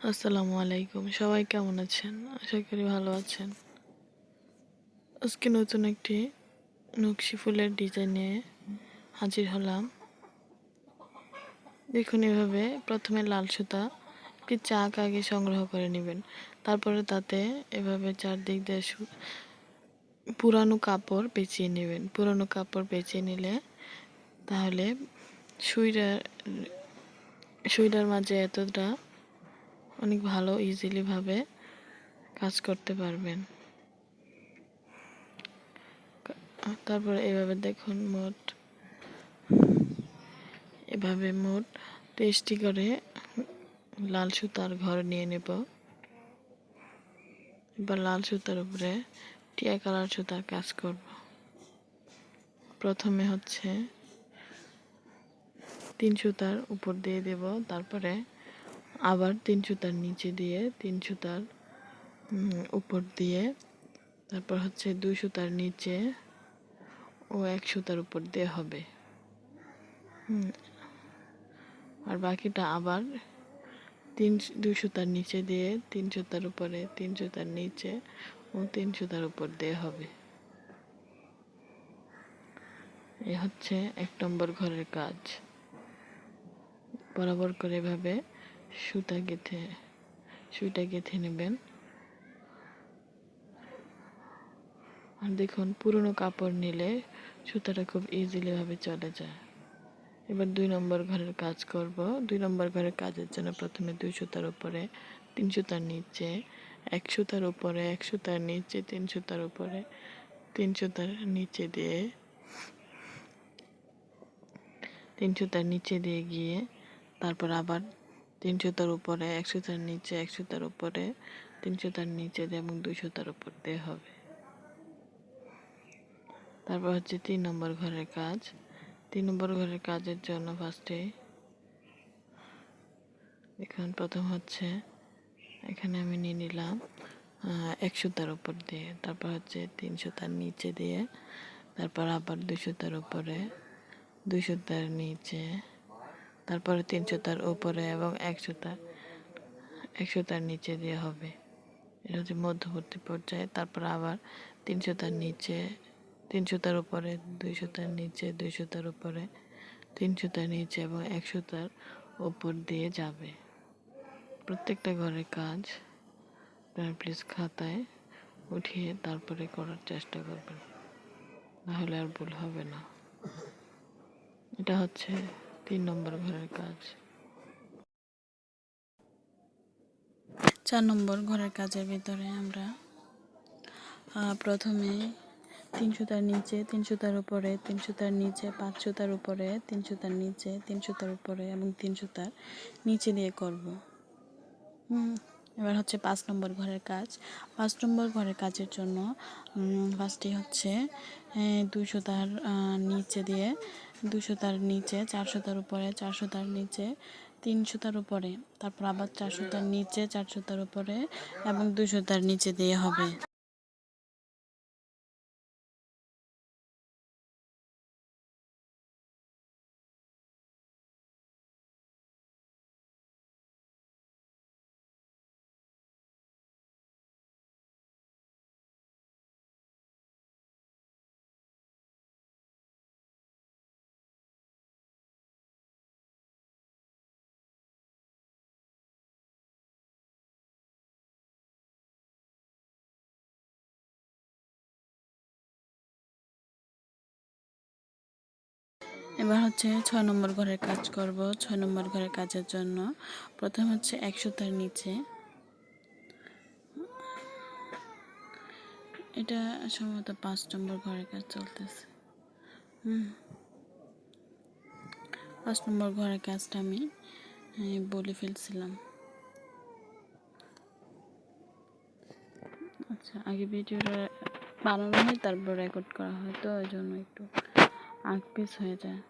আসসালামু আলাইকুম। সবাই কেমন আছেন? আশা করি ভালো আছেন। আজকে নতুন একটি নকশি ফুলের ডিজাইন নিয়ে হাজির হলাম। দেখুন এভাবে প্রথমে লাল সুতা একটি চাক আগে সংগ্রহ করে নেবেন। তারপরে তাতে এভাবে চারদিক দিয়ে পুরানো কাপড় পেঁচিয়ে নেবেন। পুরানো কাপড় পেঁচিয়ে নিলে তাহলে সুইটার মাঝে এতটা অনেক ভালো ইজিলি ভাবে কাজ করতে পারবেন। তারপরে এভাবে দেখুন এভাবে মোট 23টি করে লাল সুতার ঘর নিয়ে নেব। এবার লাল সুতার উপরে টিয়া কালার সুতার কাজ করব। প্রথমে হচ্ছে 3 সুতার উপর দিয়ে দেব, তারপরে আবার 3 সুতার নিচে দিয়ে 3 সুতার উপর দিয়ে, তারপর হচ্ছে 2 সুতার নিচে ও 1 সুতার উপর দিয়ে হবে। আর বাকিটা আবার 2 সুতার নিচে দিয়ে 3 সুতার উপরে, 3 সুতার নিচে ও 3 সুতার উপর দিয়ে হবে। এ হচ্ছে 1 নম্বর ঘরের কাজ। বরাবর করে এভাবে সুইটা গেঁথে নেবেন। আর দেখুন পুরনো কাপড় নিলে সুতাটা খুব ইজিলি ভাবে চলে যায়। এবার 2 নম্বর ঘরের কাজ করব। 2 নম্বর ঘরের কাজের জন্য প্রথমে 2 সুতার উপরে 3 সুতার নিচে 1 সুতার উপরে 1 সুতার নিচে 3 সুতার উপরে 3 সুতার নিচে দিয়ে 3 সুতার নিচে দিয়ে গিয়ে তারপর আবার 3 সুতার উপরে 1 সুতার নিচে 1 সুতার উপরে 3 সুতার নিচে দিয়ে এবং 2 সুতার উপর দিয়ে হবে। তারপর হচ্ছে 3 নম্বর ঘরের কাজ। 3 নম্বর ঘরের কাজের জন্য ফার্স্টে এখন প্রথম হচ্ছে এখানে আমি নিয়ে নিলাম 1 সুতার উপর দিয়ে, তারপর হচ্ছে 3 সুতার নিচে দিয়ে, তারপর আবার 2 সুতার উপরে 2 সুতার নিচে, তারপরে 3 সুতার উপরে এবং 1 সুতার নিচে দিয়ে হবে। এটা হচ্ছে মধ্যবর্তী পর্যায়ে। তারপর আবার 3 সুতার নিচে 3 সুতার উপরে 2 সুতার নিচে 2 সুতার উপরে 3 সুতার নিচে এবং 1 সুতার উপর দিয়ে যাবে। প্রত্যেকটা ঘরের কাজ প্লিজ খাতায় উঠিয়ে তারপরে করার চেষ্টা করবেন, নাহলে আর ভুল হবে না। এটা হচ্ছে 3 নম্বর ঘরের কাজ। 4 নম্বর ঘরের কাজের ভিতরে আমরা প্রথমে 3 সুতার নিচে 3 সুতার উপরে 3 সুতার নিচে 5 সুতার উপরে 3 সুতার নিচে 3 সুতার উপরে এবং 3 সুতার নিচে দিয়ে করব। এবার হচ্ছে 5 নম্বর ঘরের কাজ। 5 নম্বর ঘরের কাজের জন্য ফার্স্টে হচ্ছে 2 সুতার নিচে দিয়ে 2 সুতার নিচে 4 সুতার উপরে 4 সুতার নিচে 3 সুতার উপরে, তারপর আবার 4 সুতার নিচে 4 সুতার উপরে এবং 2 সুতার নিচে দিয়ে হবে। এবার হচ্ছে 6 নম্বর ঘরের কাজ করব। 6 নম্বর ঘরের কাজের জন্য প্রথম হচ্ছে 1 সুতার নিচে, এটা সম্ভবত 5 নম্বর ঘরের কাজ চলতেছে। 5 নম্বর ঘরের কাজটা আমি বলে ফেলছিলাম। আচ্ছা, আগে ভিডিওটা বানানো হয় তারপর রেকর্ড করা হয়, তো ওই জন্য একটু আঁকপিস হয়ে যায়।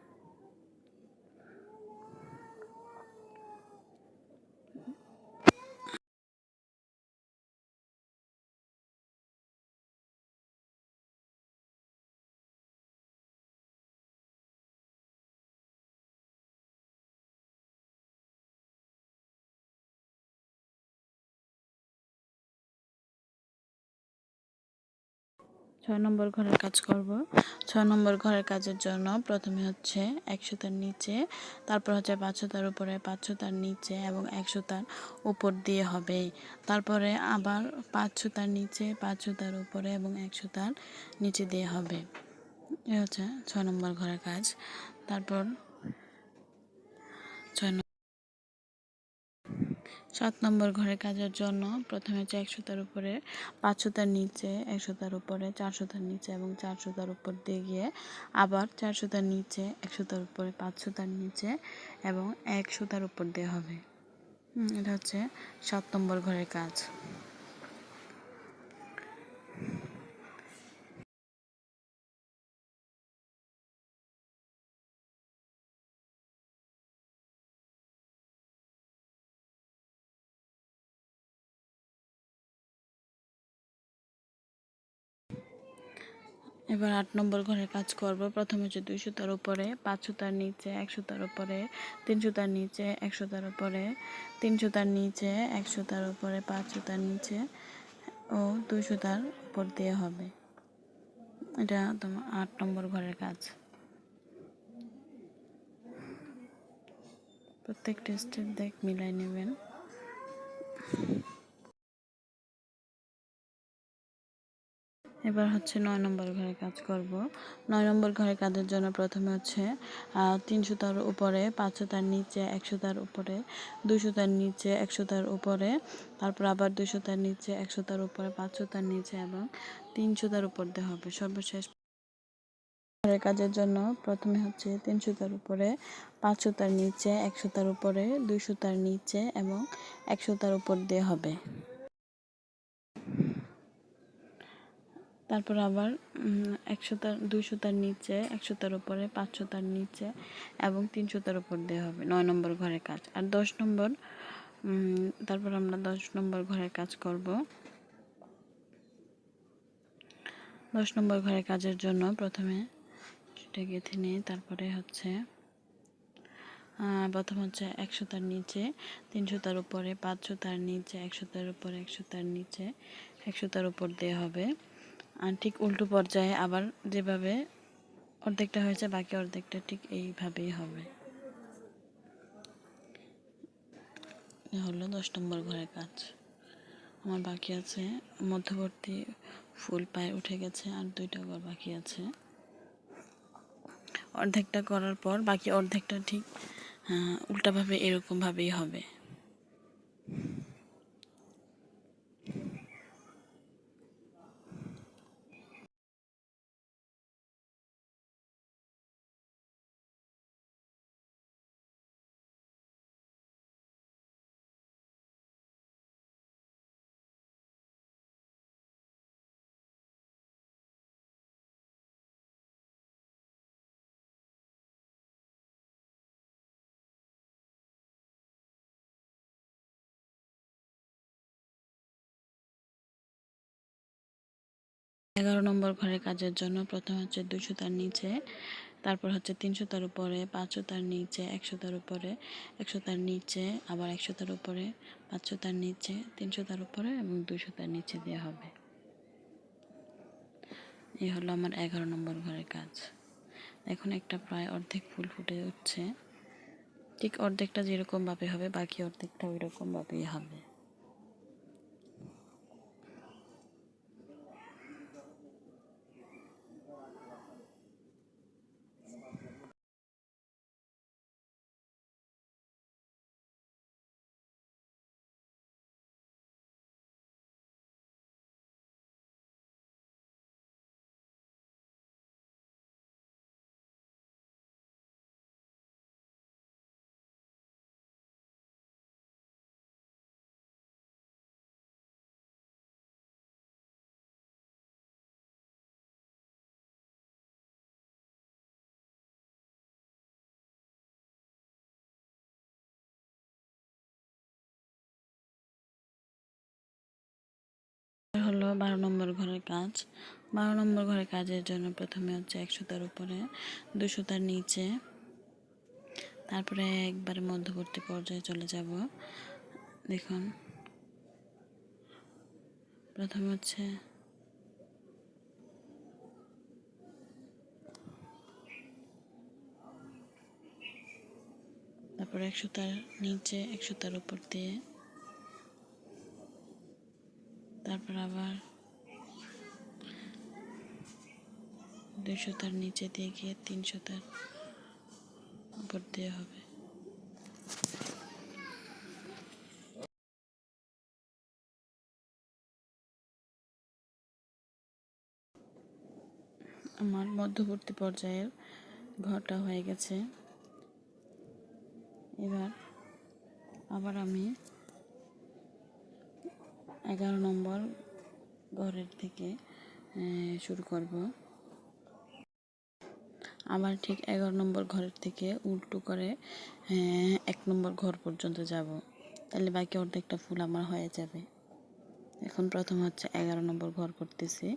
6 নম্বর ঘরের কাজ করব। 6 নম্বর ঘরের কাজের জন্য প্রথমে হচ্ছে 1 সুতার নিচে, তারপর হচ্ছে 5 সুতার উপরে, 5 সুতার নিচে এবং 1 সুতার উপর দিয়ে হবে। তারপরে আবার 5 সুতার নিচে, 5 সুতার উপরে এবং 1 সুতার নিচে দিয়ে হবে। এ হচ্ছে 6 নম্বর ঘরের কাজ। তারপর 7 নম্বর ঘরের কাজের জন্য প্রথমে হচ্ছে 1 সুতার উপরে, 5 সুতার নিচে, 1 সুতার উপরে, 4 সুতার নিচে এবং 4 সুতার উপর দিয়ে গিয়ে আবার 4 সুতার নিচে, 1 সুতার উপরে, 5 সুতার নিচে এবং 1 সুতার উপর দিয়ে হবে। এটা হচ্ছে 7 নম্বর ঘরের কাজ। এবার 8 নম্বর ঘরের কাজ করব। প্রথমে হচ্ছে 2 সুতার উপরে, 5 সুতার নিচে, 1 সুতার উপরে, 3 সুতার নিচে, 1 সুতার উপরে, 3 সুতার নিচে, 1 সুতার উপরে, 5 সুতার নিচে ও 2 সুতার উপর দিয়ে হবে। এটা তোমার 8 নম্বর ঘরের কাজ। প্রত্যেকটা স্টেপ মিলাই নেবেন। এবার হচ্ছে 9 নম্বর ঘরে কাজ করব। 9 নম্বর ঘরে কাজের জন্য প্রথমে হচ্ছে 3 সুতার উপরে, 5 সুতার নিচে, 1 সুতার উপরে, 2 সুতার নিচে, 1 সুতার উপরে, তারপর আবার 2 সুতার নিচে, 1 সুতার উপরে, 5 সুতার নিচে এবং 3 সুতার উপর দিয়ে হবে। সর্বশেষ ঘরের কাজের জন্য প্রথমে হচ্ছে 3 সুতার উপরে, 5 সুতার নিচে, 1 সুতার উপরে, 2 সুতার নিচে এবং 1 সুতার উপর দিয়ে হবে। তারপর আবার 1 সুতার, 2 সুতার নিচে, 1 সুতার উপরে, 5 সুতার নিচে এবং 3 সুতার উপর দিয়ে হবে 9 নম্বর ঘরের কাজ। আর 10 নম্বর, তারপর আমরা 10 নম্বর ঘরের কাজ করব। 10 নম্বর ঘরের কাজের জন্য প্রথমে সেটা গেঁথে নিই। তারপরে হচ্ছে প্রথম হচ্ছে 1 সুতার নিচে, 3 সুতার উপরে, 5 সুতার নিচে, 1 সুতার উপরে, 1 সুতার নিচে, 1 সুতার উপর দিয়ে হবে। আর ঠিক উল্টো পর্যায়ে আবার যেভাবে অর্ধেকটা হয়েছে বাকি অর্ধেকটা ঠিক এইভাবেই হবে। হলো 10 নম্বর ঘরের কাজ। আমার বাকি আছে মধ্যবর্তী ফুল পায়ে উঠে গেছে আর 2টা ঘর বাকি আছে। অর্ধেকটা করার পর বাকি অর্ধেকটা ঠিক উল্টাভাবে এরকমভাবেই হবে। এগারো নম্বর ঘরের কাজের জন্য প্রথমে হচ্ছে 2 সুতার নিচে, তারপর হচ্ছে 3 সুতার উপরে, 5 সুতার নিচে, 1 সুতার উপরে, 1 সুতার নিচে, আবার 1 সুতার উপরে, 5 সুতার নিচে, 3 সুতার উপরে এবং 2 সুতার নিচে দেওয়া হবে। এই হলো আমার 11 নম্বর ঘরের কাজ। এখন একটা প্রায় অর্ধেক ফুল ফুটে উঠছে। ঠিক অর্ধেকটা যেরকমভাবে হবে বাকি অর্ধেকটা ওই রকমভাবেই হবে। হলো 12 নম্বর ঘরের কাজ। 12 নম্বর ঘরের কাজের জন্য প্রথমে হচ্ছে 1 সুতার উপরে, 2 সুতার নিচে, তারপরে একবারে মধ্যবর্তী পর্যায়ে চলে যাব। দেখুন প্রথমে হচ্ছে তারপর 1 সুতার নিচে 1 সুতার উপর দিয়ে, তারপর আবার 2 সুতার নিচে দিয়ে গিয়ে 3 সুতার উপর দিয়ে হবে। আমার মধ্যবর্তী পর্যায়ের ঘরটা হয়ে গেছে। এবার আবার আমি 11 নম্বর ঘরের থেকে শুরু করব। আবার ঠিক 11 নম্বর ঘরের থেকে উল্টো করে 1 নম্বর ঘর পর্যন্ত যাব, তাহলে বাকি অর্ধেকটা ফুল আমার হয়ে যাবে। এখন প্রথম হচ্ছে 11 নম্বর ঘর করতেছি।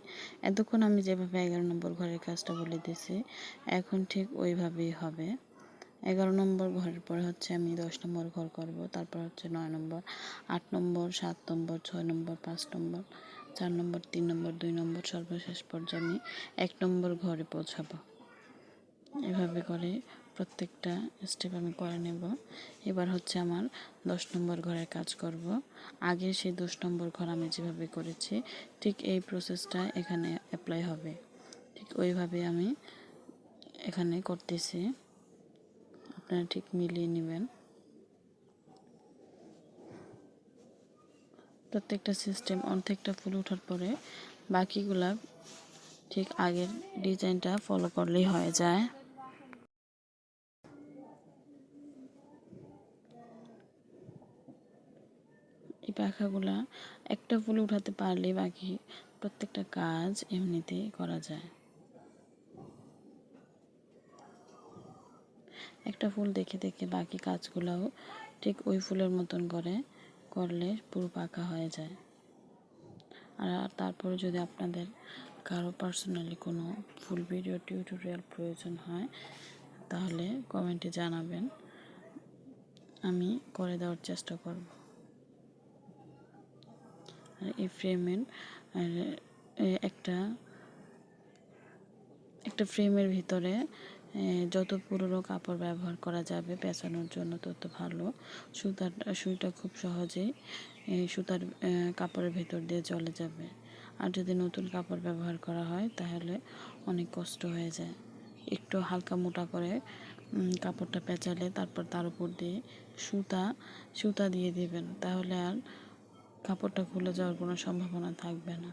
এতক্ষণ আমি যেভাবে 11 নম্বর ঘরের কাজটা বলে দিয়েছি, এখন ঠিক ওইভাবেই হবে। 11 নম্বর ঘরের পরে হচ্ছে আমি 10 নম্বর ঘর করব, তারপর হচ্ছে 9 নম্বর, 8 নম্বর, 7 নম্বর, 6 নম্বর, 5 নম্বর, 4 নম্বর, 3 নম্বর, 2 নম্বর, সর্বশেষ পর্যায়ে আমি 1 নম্বর ঘরে পৌঁছাবো। এভাবে করে প্রত্যেকটা স্টেপ আমি করে নেব। এবার হচ্ছে আমার 10 নম্বর ঘরের কাজ করব। আগে সেই 10 নম্বর ঘর আমি যেভাবে করেছি ঠিক এই প্রসেসটা এখানে অ্যাপ্লাই হবে। ঠিক ওইভাবে আমি এখানে করতেছি, আপনারা ঠিক মিলিয়ে নেবেন। প্রত্যেকটা সিস্টেম অর্ধেকটা ফুল ওঠার পরে বাকিগুলা ঠিক আগের ডিজাইনটা ফলো করলেই হয়ে যায়। এই পাখাগুলা একটা ফুল উঠাতে পারলে বাকি প্রত্যেকটা কাজ এমনিতেই করা যায়। একটা ফুল দেখে দেখে বাকি কাজগুলোও ঠিক ওই ফুলের মতন করে করলে পুরো পাকা হয়ে যায়। আর তারপরে যদি আপনাদের কারো পার্সোনালি কোনো ফুল ভিডিও টিউটোরিয়াল প্রয়োজন হয় তাহলে কমেন্টে জানাবেন, আমি করে দেওয়ার চেষ্টা করব। আর এই ফ্রেমের একটা ফ্রেমের ভিতরে যত পুরনো কাপড় ব্যবহার করা যাবে পেঁচানোর জন্য তত ভালো। সুইটা খুব সহজেই সুতার কাপড়ের ভেতর দিয়ে চলে যাবে। আর যদি নতুন কাপড় ব্যবহার করা হয় তাহলে অনেক কষ্ট হয়ে যায়। একটু হালকা মোটা করে কাপড়টা পেঁচালে তারপর তার উপর দিয়ে সুতা দিয়ে দিবেন, তাহলে আর কাপড়টা খুলে যাওয়ার কোনো সম্ভাবনা থাকবে না।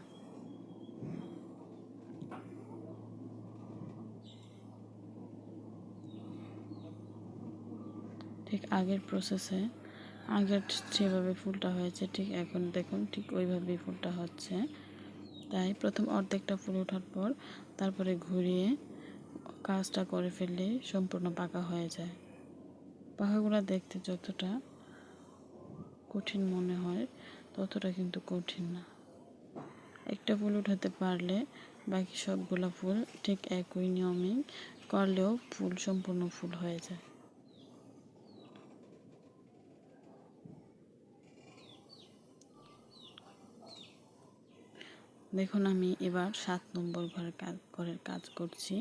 ঠিক আগের প্রসেসে আগের যেভাবে ফুলটা হয়েছে ঠিক এখন দেখুন ঠিক ওইভাবেই ফুলটা হচ্ছে। তাই প্রথম অর্ধেকটা ফুল ওঠার পর তারপরে ঘুরিয়ে কাজটা করে ফেললে সম্পূর্ণ পাকা হয়ে যায়। পাখাগুলো দেখতে যতটা কঠিন মনে হয় ততটা কিন্তু কঠিন না। একটা ফুল উঠাতে পারলে বাকি সবগুলো ফুল ঠিক একই নিয়মে করলেও ফুল সম্পূর্ণ ফুল হয়ে যায়। দেখুন আমি এবার 7 নম্বর ঘরের কাজ করছি।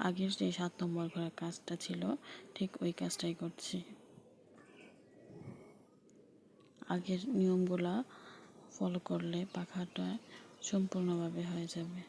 আগের যে 7 নম্বর ঘরের কাজটা ছিল ঠিক ওই কাজটাই করছি। আগের নিয়মগুলা ফলো করলে পাখাটা সম্পূর্ণভাবে হয়ে যাবে।